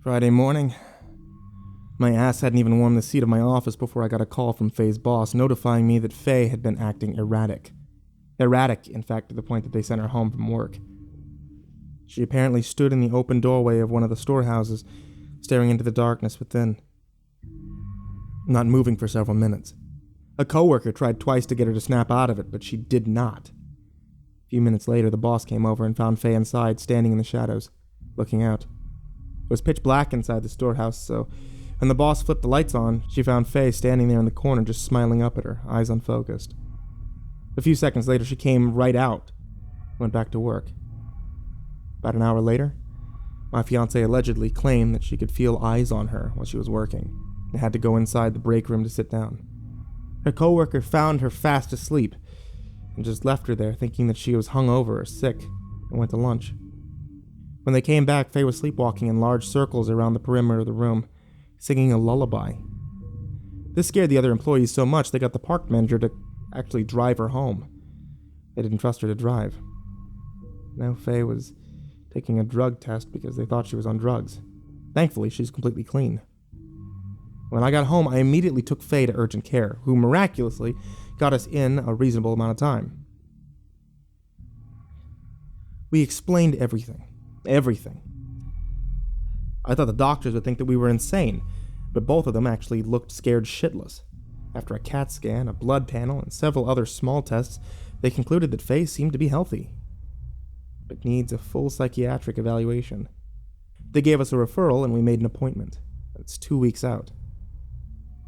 Friday morning. My ass hadn't even warmed the seat of my office before I got a call from Faye's boss notifying me that Faye had been acting erratic. Erratic, in fact, to the point that they sent her home from work. She apparently stood in the open doorway of one of the storehouses, staring into the darkness within, not moving for several minutes. A coworker tried twice to get her to snap out of it, but she did not. A few minutes later, the boss came over and found Faye inside, standing in the shadows, looking out. It was pitch black inside the storehouse, so when the boss flipped the lights on, she found Faye standing there in the corner just smiling up at her, eyes unfocused. A few seconds later, she came right out, went back to work. About an hour later, my fiance allegedly claimed that she could feel eyes on her while she was working and had to go inside the break room to sit down. Her coworker found her fast asleep and just left her there thinking that she was hungover or sick and went to lunch. When they came back, Faye was sleepwalking in large circles around the perimeter of the room, singing a lullaby. This scared the other employees so much they got the park manager to actually drive her home. They didn't trust her to drive. Now Faye was taking a drug test because they thought she was on drugs. Thankfully, she's completely clean. When I got home, I immediately took Faye to urgent care, who miraculously got us in a reasonable amount of time. We explained everything. Everything. I thought the doctors would think that we were insane, but both of them actually looked scared shitless. After a CAT scan, a blood panel, and several other small tests, they concluded that Faye seemed to be healthy, but needs a full psychiatric evaluation. They gave us a referral and we made an appointment. It's 2 weeks out.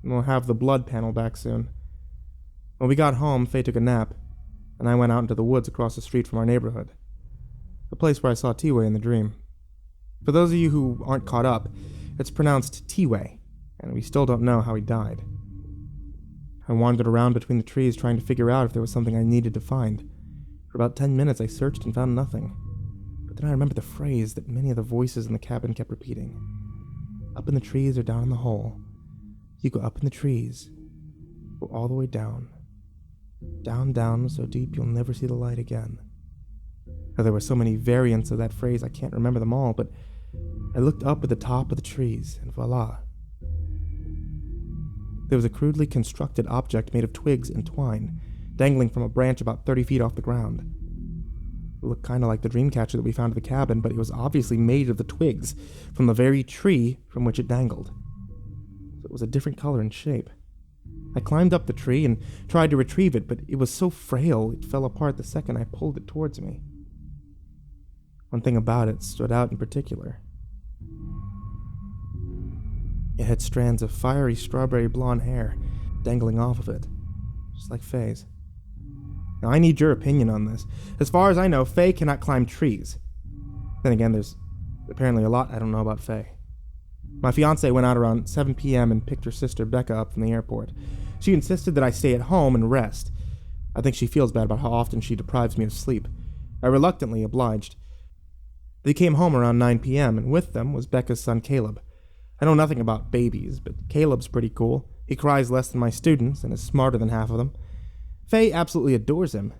And we'll have the blood panel back soon. When we got home, Faye took a nap, and I went out into the woods across the street from our neighborhood. The place where I saw T-Way in the dream. For those of you who aren't caught up, it's pronounced T-Way, and we still don't know how he died. I wandered around between the trees trying to figure out if there was something I needed to find. For about 10 minutes I searched and found nothing. But then I remembered the phrase that many of the voices in the cabin kept repeating. Up in the trees or down in the hole. You go up in the trees, go all the way down. Down, down, so deep you'll never see the light again. Now, there were so many variants of that phrase I can't remember them all, but I looked up at the top of the trees, and voila. There was a crudely constructed object made of twigs and twine, dangling from a branch about 30 feet off the ground. It looked kind of like the dream catcher that we found at the cabin, but it was obviously made of the twigs from the very tree from which it dangled. So it was a different color and shape. I climbed up the tree and tried to retrieve it, but it was so frail it fell apart the second I pulled it towards me. One thing about it stood out in particular. It had strands of fiery strawberry blonde hair dangling off of it, just like Faye's. Now, I need your opinion on this. As far as I know, Faye cannot climb trees. Then again, there's apparently a lot I don't know about Faye. My fiance went out around 7 p.m. and picked her sister Becca up from the airport. She insisted that I stay at home and rest. I think she feels bad about how often she deprives me of sleep. I reluctantly obliged. They came home around 9 p.m., and with them was Becca's son Caleb. I know nothing about babies, but Caleb's pretty cool. He cries less than my students and is smarter than half of them. Faye absolutely adores him.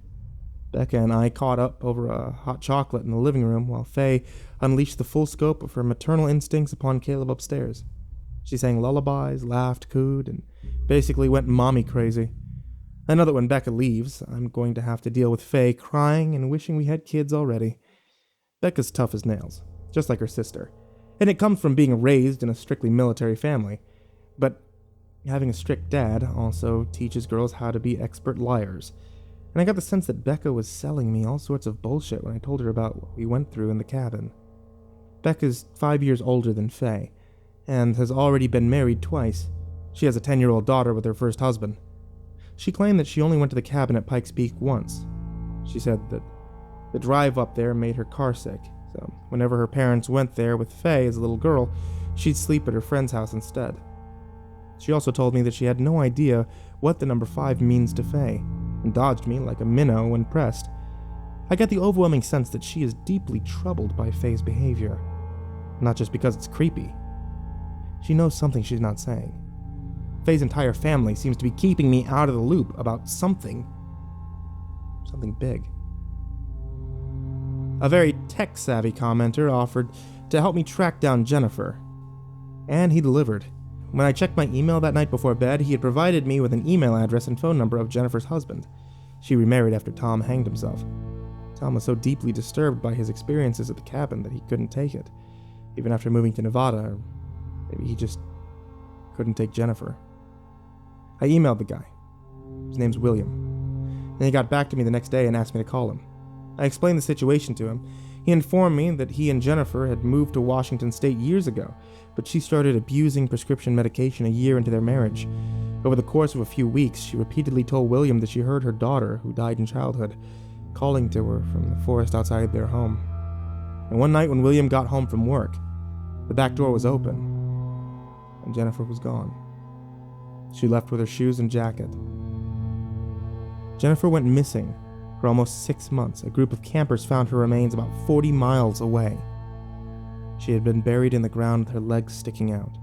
Becca and I caught up over a hot chocolate in the living room while Faye unleashed the full scope of her maternal instincts upon Caleb upstairs. She sang lullabies, laughed, cooed, and basically went mommy crazy. I know that when Becca leaves, I'm going to have to deal with Faye crying and wishing we had kids already. Becca's tough as nails, just like her sister, and it comes from being raised in a strictly military family. But having a strict dad also teaches girls how to be expert liars, and I got the sense that Becca was selling me all sorts of bullshit when I told her about what we went through in the cabin. Becca's 5 years older than Faye, and has already been married twice. She has a 10-year-old daughter with her first husband. She claimed that she only went to the cabin at Pikes Peak once. She said that the drive up there made her car sick, so whenever her parents went there with Faye as a little girl, she'd sleep at her friend's house instead. She also told me that she had no idea what the number 5 means to Faye, and dodged me like a minnow when pressed. I get the overwhelming sense that she is deeply troubled by Faye's behavior, not just because it's creepy. She knows something she's not saying. Faye's entire family seems to be keeping me out of the loop about something big. A very tech-savvy commenter offered to help me track down Jennifer, And he delivered. When I checked my email that night before bed, he had provided me with an email address and phone number of Jennifer's husband. She remarried after Tom hanged himself. Tom was so deeply disturbed by his experiences at the cabin that he couldn't take it, even after moving to Nevada, or maybe he just couldn't take Jennifer. I emailed the guy. His name's William. And he got back to me the next day and asked me to call him. I explained the situation to him. He informed me that he and Jennifer had moved to Washington State years ago, but she started abusing prescription medication a year into their marriage. Over the course of a few weeks, she repeatedly told William that she heard her daughter, who died in childhood, calling to her from the forest outside their home. And one night when William got home from work, the back door was open, and Jennifer was gone. She left with her shoes and jacket. Jennifer went missing for almost 6 months. A group of campers found her remains about 40 miles away. She had been buried in the ground with her legs sticking out,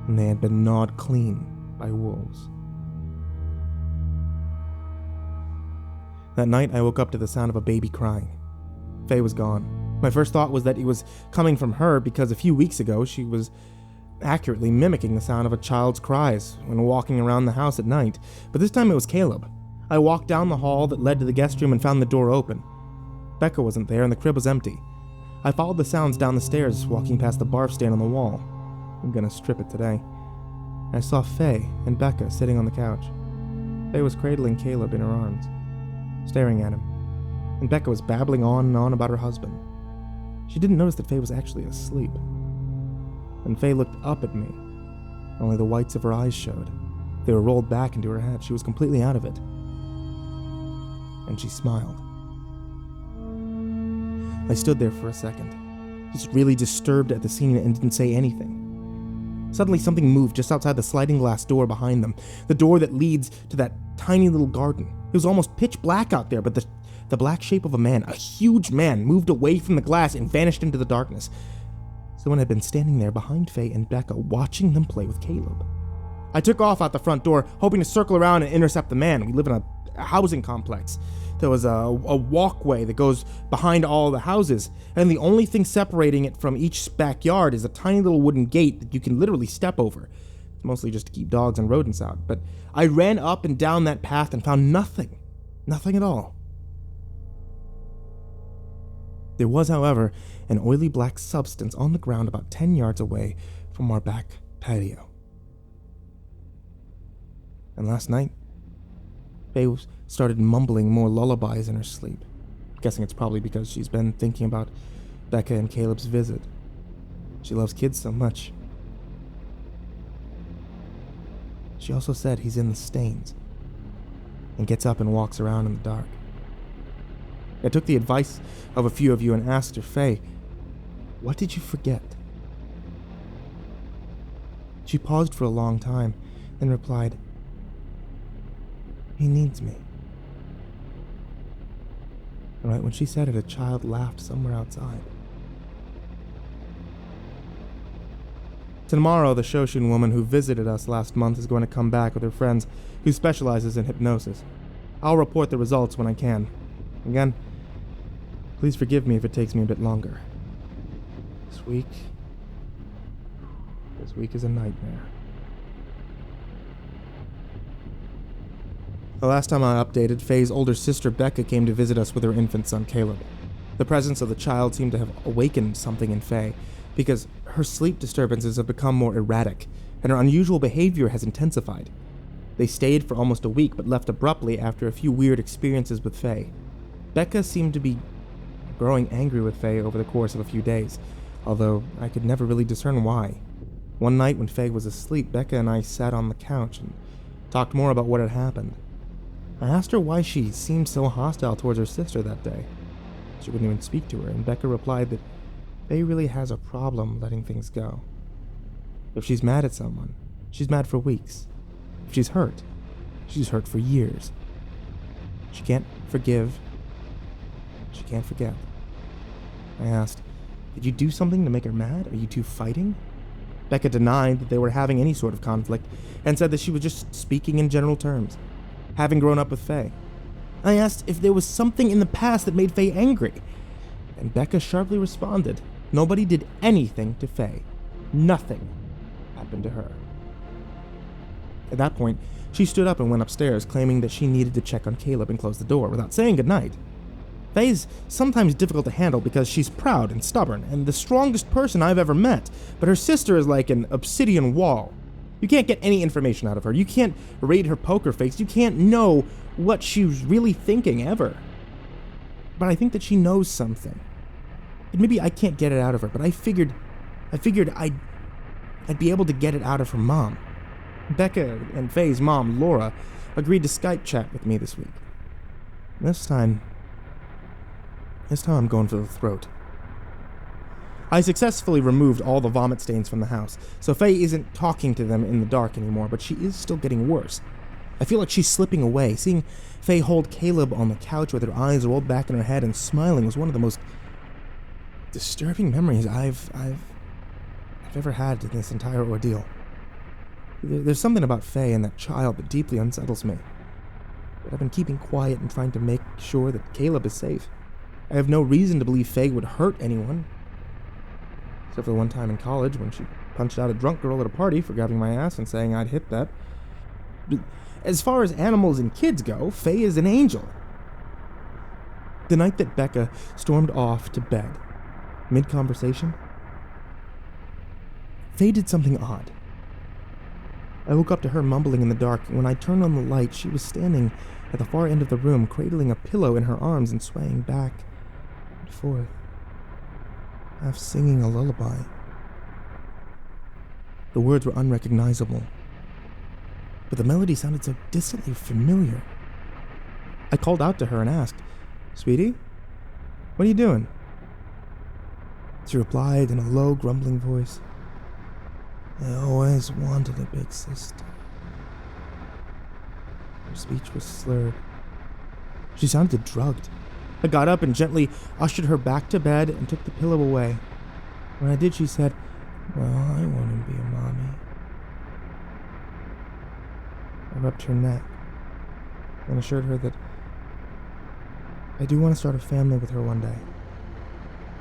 and they had been gnawed clean by wolves. That night, I woke up to the sound of a baby crying. Faye was gone. My first thought was that it was coming from her because a few weeks ago she was accurately mimicking the sound of a child's cries when walking around the house at night, but this time it was Caleb. I walked down the hall that led to the guest room and found the door open. Becca wasn't there and the crib was empty. I followed the sounds down the stairs, walking past the barf stand on the wall. I'm gonna strip it today. I saw Faye and Becca sitting on the couch. Faye was cradling Caleb in her arms, staring at him, and Becca was babbling on and on about her husband. She didn't notice that Faye was actually asleep. When Faye looked up at me, only the whites of her eyes showed. They were rolled back into her head. She was completely out of it. And she smiled. I stood there for a second, just really disturbed at the scene and didn't say anything. Suddenly something moved just outside the sliding glass door behind them, the door that leads to that tiny little garden. It was almost pitch black out there, but the black shape of a man, a huge man, moved away from the glass and vanished into the darkness. Someone had been standing there behind Faye and Becca, watching them play with Caleb. I took off out the front door, hoping to circle around and intercept the man. We live in a housing complex. There was a walkway that goes behind all the houses, and the only thing separating it from each backyard is a tiny little wooden gate that you can literally step over. It's mostly just to keep dogs and rodents out, but I ran up and down that path and found nothing. Nothing at all. There was, however, an oily black substance on the ground about 10 yards away from our back patio. And last night, Faye started mumbling more lullabies in her sleep. I'm guessing it's probably because she's been thinking about Becca and Caleb's visit. She loves kids so much. She also said he's in the stains and gets up and walks around in the dark. I took the advice of a few of you and asked her, Faye, what did you forget? She paused for a long time, then replied, he needs me. And right when she said it, a child laughed somewhere outside. Tomorrow, the Shoshin woman who visited us last month is going to come back with her friends who specializes in hypnosis. I'll report the results when I can. Again, please forgive me if it takes me a bit longer. This week is a nightmare. The last time I updated, Faye's older sister Becca came to visit us with her infant son Caleb. The presence of the child seemed to have awakened something in Faye, because her sleep disturbances have become more erratic, and her unusual behavior has intensified. They stayed for almost a week, but left abruptly after a few weird experiences with Faye. Becca seemed to be growing angry with Faye over the course of a few days, although I could never really discern why. One night when Faye was asleep, Becca and I sat on the couch and talked more about what had happened. I asked her why she seemed so hostile towards her sister that day. She wouldn't even speak to her, and Becca replied that Faye really has a problem letting things go. If she's mad at someone, she's mad for weeks. If she's hurt for years. She can't forgive. She can't forget. I asked, did you do something to make her mad? Are you two fighting? Becca denied that they were having any sort of conflict and said that she was just speaking in general terms, having grown up with Faye. I asked if there was something in the past that made Faye angry, and Becca sharply responded, Nobody did anything to Faye. Nothing happened to her. At that point, she stood up and went upstairs, claiming that she needed to check on Caleb and close the door without saying goodnight. Faye's sometimes difficult to handle because she's proud and stubborn and the strongest person I've ever met, but her sister is like an obsidian wall. You can't get any information out of her. You can't read her poker face. You can't know what she's really thinking ever. But I think that she knows something. And maybe I can't get it out of her, but I figured I'd be able to get it out of her mom. Becca and Faye's mom, Laura, agreed to Skype chat with me this week. This time I'm going for the throat. I successfully removed all the vomit stains from the house, so Faye isn't talking to them in the dark anymore, but she is still getting worse. I feel like she's slipping away. Seeing Faye hold Caleb on the couch with her eyes rolled back in her head and smiling was one of the most disturbing memories I've ever had in this entire ordeal. There's something about Faye and that child that deeply unsettles me. But I've been keeping quiet and trying to make sure that Caleb is safe. I have no reason to believe Faye would hurt anyone. Except for the one time in college when she punched out a drunk girl at a party for grabbing my ass and saying I'd hit that. As far as animals and kids go, Faye is an angel. The night that Becca stormed off to bed, mid-conversation, Faye did something odd. I woke up to her mumbling in the dark, and when I turned on the light, she was standing at the far end of the room, cradling a pillow in her arms and swaying back and forth, half singing a lullaby. The words were unrecognizable, but the melody sounded so distantly familiar. I called out to her and asked, "Sweetie, what are you doing?" She replied in a low, grumbling voice, "I always wanted a big sister." Her speech was slurred. She sounded drugged. I got up and gently ushered her back to bed and took the pillow away. When I did, she said, "Well, I want to be a mommy." I rubbed her neck and assured her that I do want to start a family with her one day,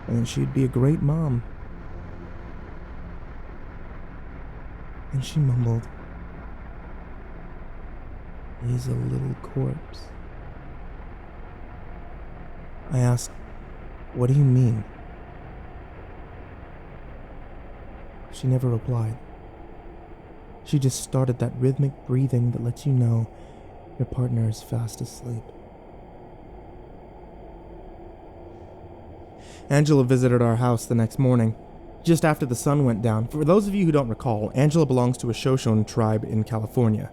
and that she'd be a great mom. And she mumbled, "He's a little corpse." I asked, "What do you mean?" She never replied. She just started that rhythmic breathing that lets you know your partner is fast asleep. Angela visited our house the next morning, just after the sun went down. For those of you who don't recall, Angela belongs to a Shoshone tribe in California,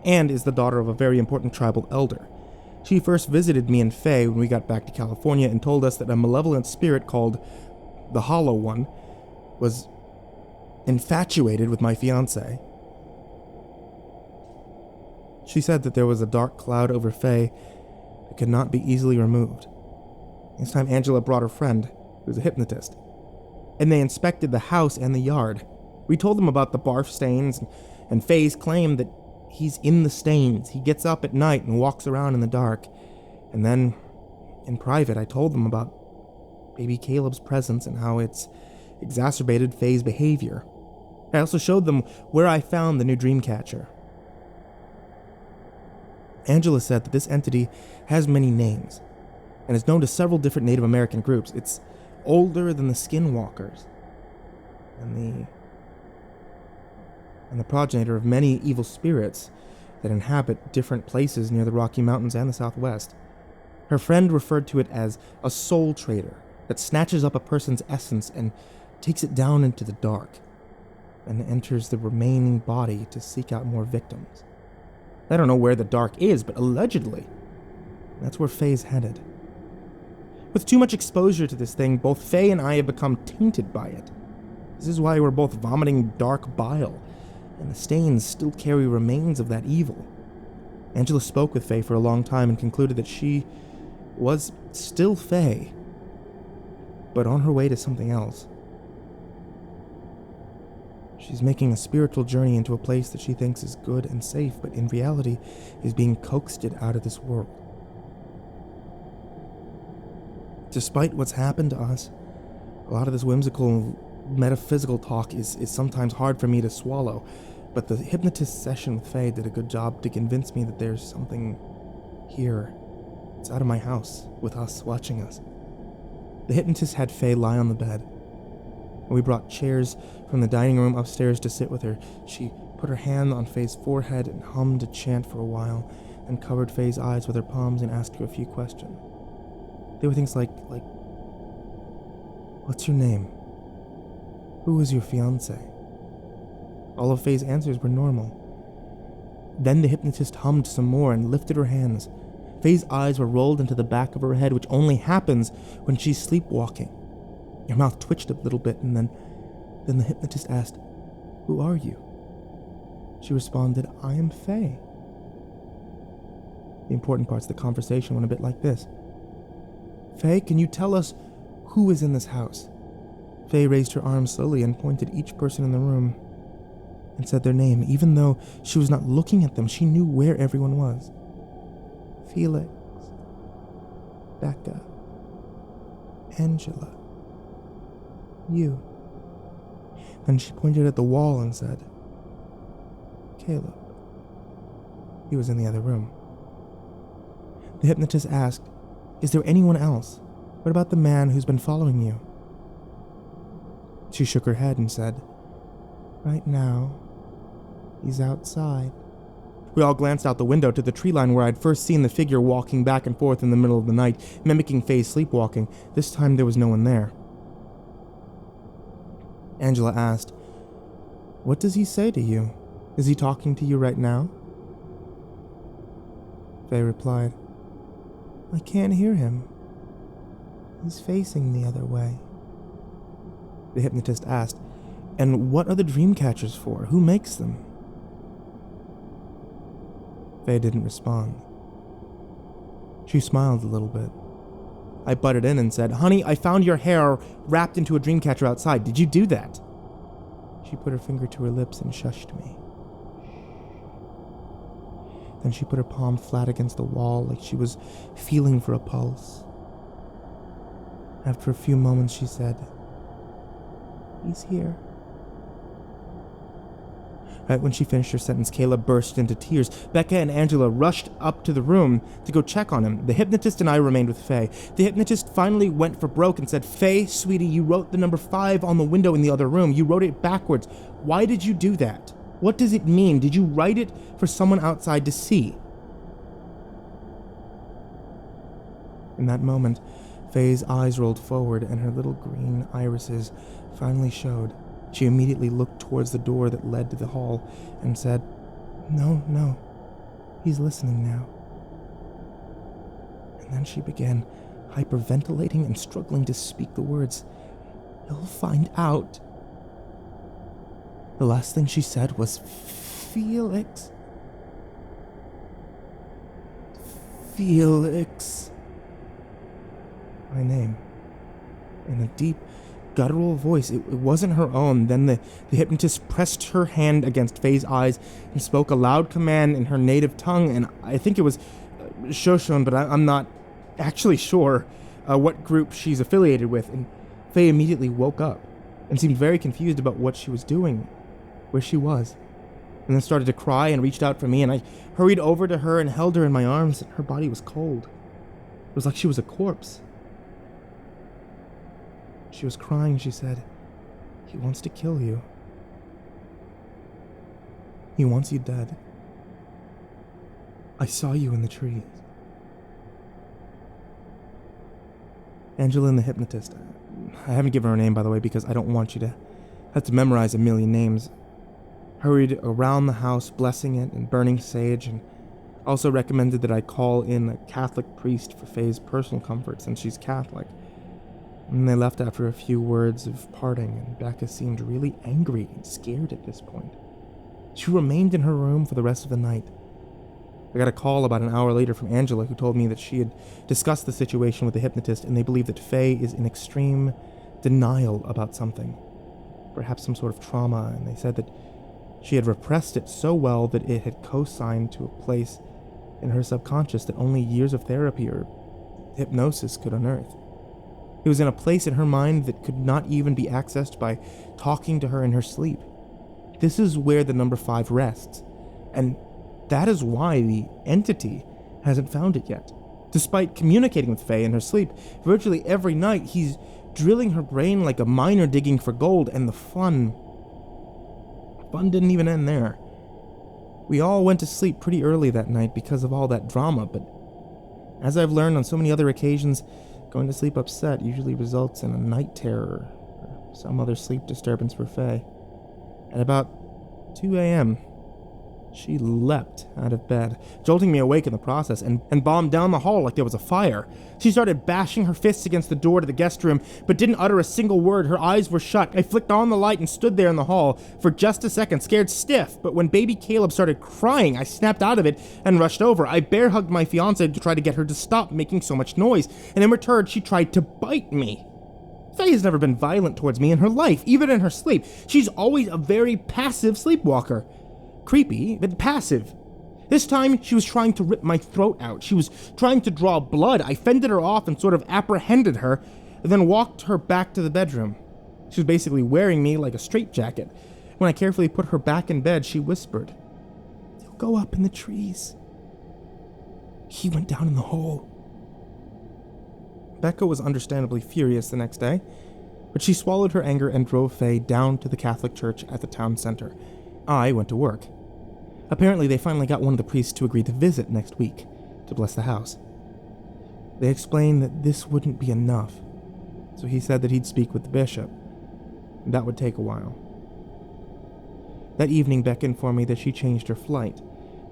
and is the daughter of a very important tribal elder. She first visited me and Faye when we got back to California and told us that a malevolent spirit called the Hollow One was infatuated with my fiance. She said that there was a dark cloud over Faye that could not be easily removed. This time Angela brought her friend, who was a hypnotist, and they inspected the house and the yard. We told them about the barf stains, and Faye's claim that he's in the stains. He gets up at night and walks around in the dark. And then, in private, I told them about baby Caleb's presence and how it's exacerbated Faye's behavior. I also showed them where I found the new dream catcher. Angela said that this entity has many names and is known to several different Native American groups. It's older than the Skinwalkers and the progenitor of many evil spirits that inhabit different places near the Rocky Mountains and the Southwest. Her friend referred to it as a soul trader that snatches up a person's essence and takes it down into the dark and enters the remaining body to seek out more victims. I don't know where the dark is, but allegedly, that's where Faye's headed. With too much exposure to this thing, both Faye and I have become tainted by it. This is why we're both vomiting dark bile, and the stains still carry remains of that evil. Angela spoke with Faye for a long time and concluded that she was still Faye, but on her way to something else. She's making a spiritual journey into a place that she thinks is good and safe, but in reality is being coaxed out of this world. Despite what's happened to us, A lot of this whimsical, metaphysical talk is sometimes hard for me to swallow, but the hypnotist session with Faye did a good job to convince me that there's something here. It's out of my house, with us watching us. The hypnotist had Faye lie on the bed, and we brought chairs from the dining room upstairs to sit with her. She put her hand on Faye's forehead and hummed a chant for a while, and covered Faye's eyes with her palms and asked her a few questions. They were things like, what's your name? Who is your fiance? All of Faye's answers were normal. Then the hypnotist hummed some more and lifted her hands. Faye's eyes were rolled into the back of her head, which only happens when she's sleepwalking. Her mouth twitched a little bit, and then the hypnotist asked, "Who are you?" She responded, "I am Faye." The important parts of the conversation went a bit like this. "Faye, can you tell us who is in this house?" Faye raised her arms slowly and pointed each person in the room and said their name. Even though she was not looking at them, she knew where everyone was. Felix, Becca, Angela, you. Then she pointed at the wall and said, "Caleb." He was in the other room. The hypnotist asked, "Is there anyone else? What about the man who's been following you?" She shook her head and said, "Right now, he's outside." We all glanced out the window to the tree line where I'd first seen the figure walking back and forth in the middle of the night, mimicking Faye's sleepwalking. This time there was no one there. Angela asked, "What does he say to you? Is he talking to you right now?" Faye replied, "I can't hear him. He's facing the other way." The hypnotist asked, "And what are the dream catchers for? Who makes them?" Faye didn't respond. She smiled a little bit. I butted in and said, "Honey, I found your hair wrapped into a dream catcher outside. Did you do that?" She put her finger to her lips and shushed me. Then she put her palm flat against the wall like she was feeling for a pulse. After a few moments, she said, "He's here." Right when she finished her sentence, Caleb burst into tears. Becca and Angela rushed up to the room to go check on him. The hypnotist and I remained with Faye. The hypnotist finally went for broke and said, "Faye, sweetie, you wrote the number 5 on the window in the other room. You wrote it backwards. Why did you do that? What does it mean? Did you write it for someone outside to see?" In that moment, Faye's eyes rolled forward and her little green irises finally showed. She immediately looked towards the door that led to the hall and said, No, he's listening now." And then she began hyperventilating and struggling to speak the words. "He'll find out." The last thing she said was, "Felix. Felix." My name. In a deep, guttural voice. It wasn't her own. Then the hypnotist pressed her hand against Faye's eyes and spoke a loud command in her native tongue, and I think it was Shoshone, but I'm not actually sure what group she's affiliated with. And Faye immediately woke up and seemed very confused about what she was doing, where she was, and then started to cry and reached out for me, and I hurried over to her and held her in my arms, and her body was cold. It was like she was a corpse. She was crying. She said, "He wants to kill you. He wants you dead. I saw you in the trees." Angela and the hypnotist. I haven't given her a name, by the way, because I don't want you to have to memorize a million names. Hurried around the house, blessing it and burning sage, and also recommended that I call in a Catholic priest for Faye's personal comfort since she's Catholic. And they left after a few words of parting, and Becca seemed really angry and scared at this point. She remained in her room for the rest of the night. I got a call about an hour later from Angela, who told me that she had discussed the situation with the hypnotist, and they believe that Faye is in extreme denial about something, perhaps some sort of trauma, and they said that she had repressed it so well that it had co-signed to a place in her subconscious that only years of therapy or hypnosis could unearth. It was in a place in her mind that could not even be accessed by talking to her in her sleep. This is where the number 5 rests, and that is why the entity hasn't found it yet. Despite communicating with Faye in her sleep, virtually every night he's drilling her brain like a miner digging for gold, and the fun didn't even end there. We all went to sleep pretty early that night because of all that drama, but as I've learned on so many other occasions, going to sleep upset usually results in a night terror or some other sleep disturbance for Faye. At about 2 a.m., she leapt out of bed, jolting me awake in the process, and bombed down the hall like there was a fire. She started bashing her fists against the door to the guest room, but didn't utter a single word. Her eyes were shut. I flicked on the light and stood there in the hall for just a second, scared stiff, but when baby Caleb started crying, I snapped out of it and rushed over. I bear hugged my fiance to try to get her to stop making so much noise, and in return, she tried to bite me. Faye has never been violent towards me in her life, even in her sleep. She's always a very passive sleepwalker. Creepy, but passive. This time, she was trying to rip my throat out. She was trying to draw blood. I fended her off and sort of apprehended her, and then walked her back to the bedroom. She was basically wearing me like a straitjacket. When I carefully put her back in bed, she whispered, "They'll go up in the trees." He went down in the hole. Becca was understandably furious the next day, but she swallowed her anger and drove Faye down to the Catholic church at the town center. I went to work. Apparently, they finally got one of the priests to agree to visit next week to bless the house. They explained that this wouldn't be enough, so he said that he'd speak with the bishop. That would take a while. That evening, Becca informed me that she changed her flight,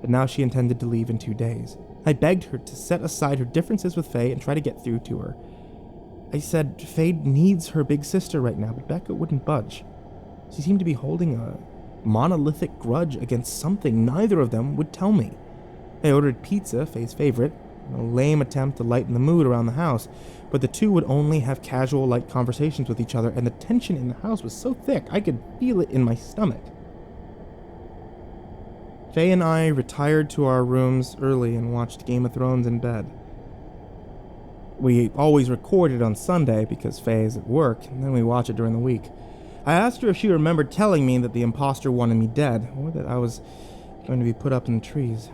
but now she intended to leave in 2 days. I begged her to set aside her differences with Faye and try to get through to her. I said Faye needs her big sister right now, but Becca wouldn't budge. She seemed to be holding a monolithic grudge against something neither of them would tell me. I ordered pizza, Faye's favorite, a lame attempt to lighten the mood around the house, but the two would only have casual, light conversations with each other, and the tension in the house was so thick I could feel it in my stomach. Faye and I retired to our rooms early and watched Game of Thrones in bed. We always recorded on Sunday because Faye is at work, and then we watch it during the week. I asked her if she remembered telling me that the imposter wanted me dead, or that I was going to be put up in the trees.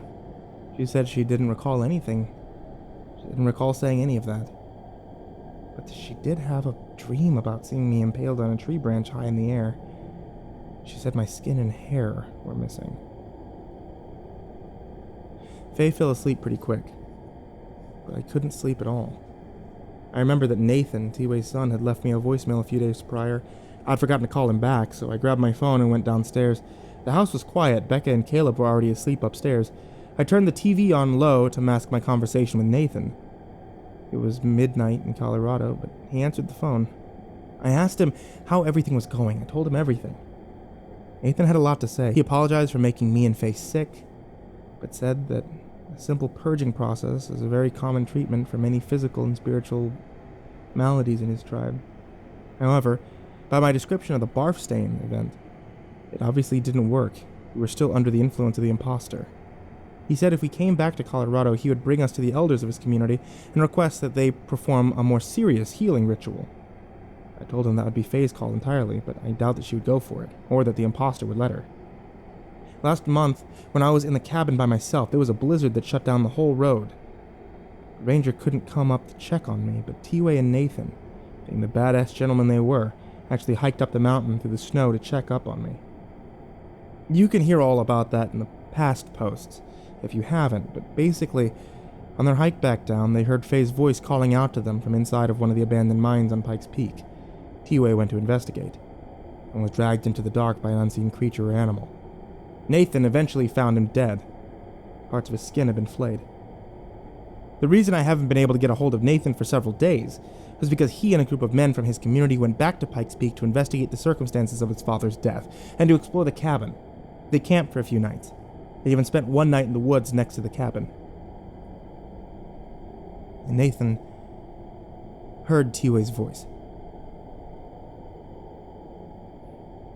She said she didn't recall anything. She didn't recall saying any of that. But she did have a dream about seeing me impaled on a tree branch high in the air. She said my skin and hair were missing. Faye fell asleep pretty quick, but I couldn't sleep at all. I remember that Nathan, T-Way's son, had left me a voicemail a few days prior. I'd forgotten to call him back, so I grabbed my phone and went downstairs. The house was quiet. Becca and Caleb were already asleep upstairs. I turned the TV on low to mask my conversation with Nathan. It was midnight in Colorado, but he answered the phone. I asked him how everything was going. I told him everything. Nathan had a lot to say. He apologized for making me and Faye sick, but said that a simple purging process is a very common treatment for many physical and spiritual maladies in his tribe. However, by my description of the barf stain event, it obviously didn't work. We were still under the influence of the imposter. He said if we came back to Colorado, he would bring us to the elders of his community and request that they perform a more serious healing ritual. I told him that would be Faye's call entirely, but I doubt that she would go for it, or that the imposter would let her. Last month, when I was in the cabin by myself, there was a blizzard that shut down the whole road. The ranger couldn't come up to check on me, but T-Way and Nathan, being the badass gentlemen they were, actually hiked up the mountain through the snow to check up on me. You can hear all about that in the past posts, if you haven't, but basically, on their hike back down, they heard Faye's voice calling out to them from inside of one of the abandoned mines on Pikes Peak. T-Way went to investigate, and was dragged into the dark by an unseen creature or animal. Nathan eventually found him dead. Parts of his skin had been flayed. The reason I haven't been able to get a hold of Nathan for several days was because he and a group of men from his community went back to Pikes Peak to investigate the circumstances of his father's death, and to explore the cabin. They camped for a few nights. They even spent one night in the woods next to the cabin. And Nathan heard T-Way's voice,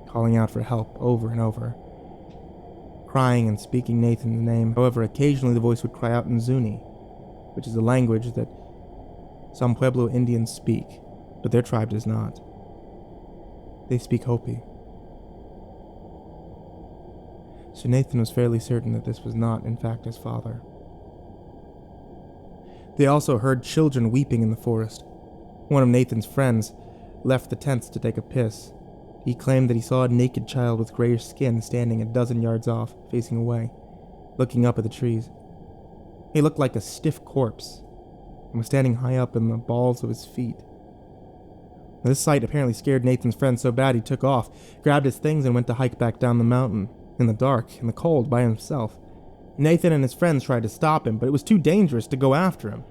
calling out for help over and over, crying and speaking Nathan's name. However, occasionally the voice would cry out in Zuni, which is a language that some Pueblo Indians speak. but their tribe does not. They speak Hopi. So Nathan was fairly certain that this was not, in fact, his father. They also heard children weeping in the forest. One of Nathan's friends left the tents to take a piss. He claimed that he saw a naked child with grayish skin standing a dozen yards off, facing away, looking up at the trees. He looked like a stiff corpse, and was standing high up in the balls of his feet. This sight apparently scared Nathan's friend so bad he took off, grabbed his things, and went to hike back down the mountain, in the dark, in the cold, by himself. Nathan and his friends tried to stop him, but it was too dangerous to go after him.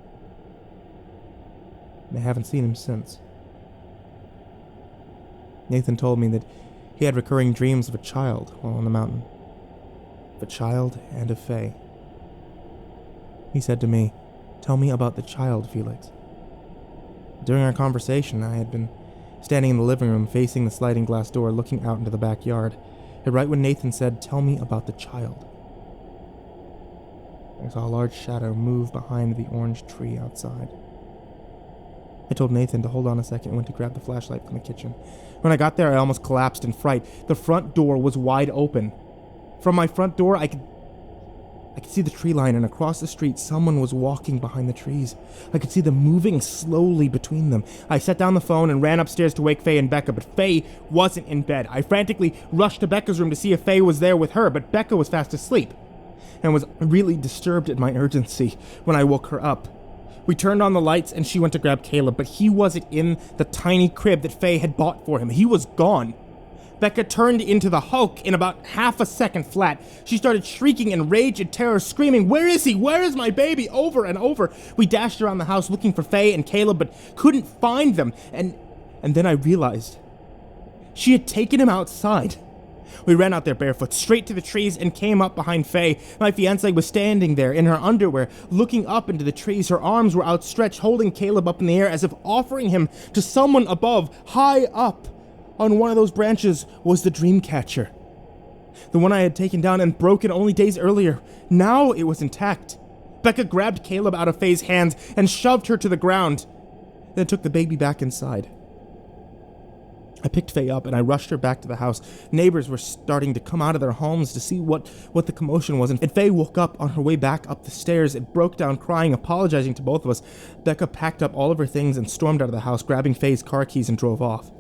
They haven't seen him since. Nathan told me that he had recurring dreams of a child while on the mountain. Of a child and of Faye. He said to me, "Tell me about the child, Felix." During our conversation, I had been standing in the living room facing the sliding glass door looking out into the backyard, and right when Nathan said, "Tell me about the child," I saw a large shadow move behind the orange tree outside. I told Nathan to hold on a second and went to grab the flashlight from the kitchen. When I got there, I almost collapsed in fright. The front door was wide open. From my front door, I could see the tree line, and across the street, someone was walking behind the trees. I could see them moving slowly between them. I set down the phone and ran upstairs to wake Faye and Becca, but Faye wasn't in bed. I frantically rushed to Becca's room to see if Faye was there with her, but Becca was fast asleep and was really disturbed at my urgency when I woke her up. We turned on the lights and she went to grab Caleb, but he wasn't in the tiny crib that Faye had bought for him. He was gone. Becca turned into the Hulk in about half a second flat. She started shrieking in rage and terror, screaming, "Where is he? Where is my baby?" over and over. We dashed around the house looking for Faye and Caleb, but couldn't find them. And then I realized she had taken him outside. We ran out there barefoot, straight to the trees, and came up behind Faye. My fiance was standing there in her underwear, looking up into the trees. Her arms were outstretched, holding Caleb up in the air as if offering him to someone above. High up on one of those branches was the dream catcher, the one I had taken down and broken only days earlier. Now it was intact. Becca grabbed Caleb out of Faye's hands and shoved her to the ground, then took the baby back inside. I picked Faye up and I rushed her back to the house. Neighbors were starting to come out of their homes to see what the commotion was, and Faye woke up on her way back up the stairs and broke down crying, apologizing to both of us. Becca packed up all of her things and stormed out of the house, grabbing Faye's car keys, and drove off.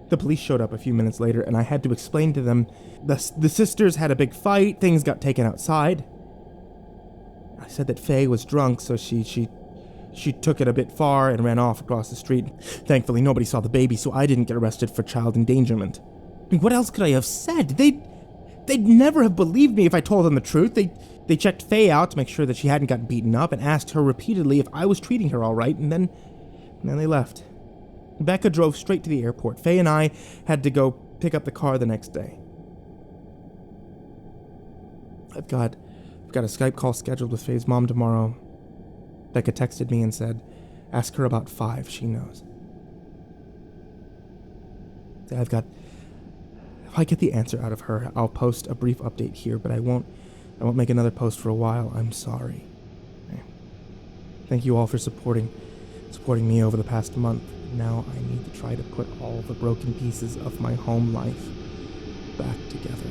The police showed up a few minutes later, and I had to explain to them the sisters had a big fight, things got taken outside. I said that Faye was drunk, so she took it a bit far and ran off across the street. Thankfully, nobody saw the baby, so I didn't get arrested for child endangerment. I mean, what else could I have said? They'd never have believed me if I told them the truth. They checked Faye out to make sure that she hadn't gotten beaten up and asked her repeatedly if I was treating her all right, and then they left. Becca drove straight to the airport. Faye and I had to go pick up the car the next day. I've got a Skype call scheduled with Faye's mom tomorrow. Becca texted me and said, "Ask her about 5, she knows." If I get the answer out of her, I'll post a brief update here, but I won't make another post for a while. I'm sorry. Thank you all for supporting me over the past month. Now I need to try to put all the broken pieces of my home life back together.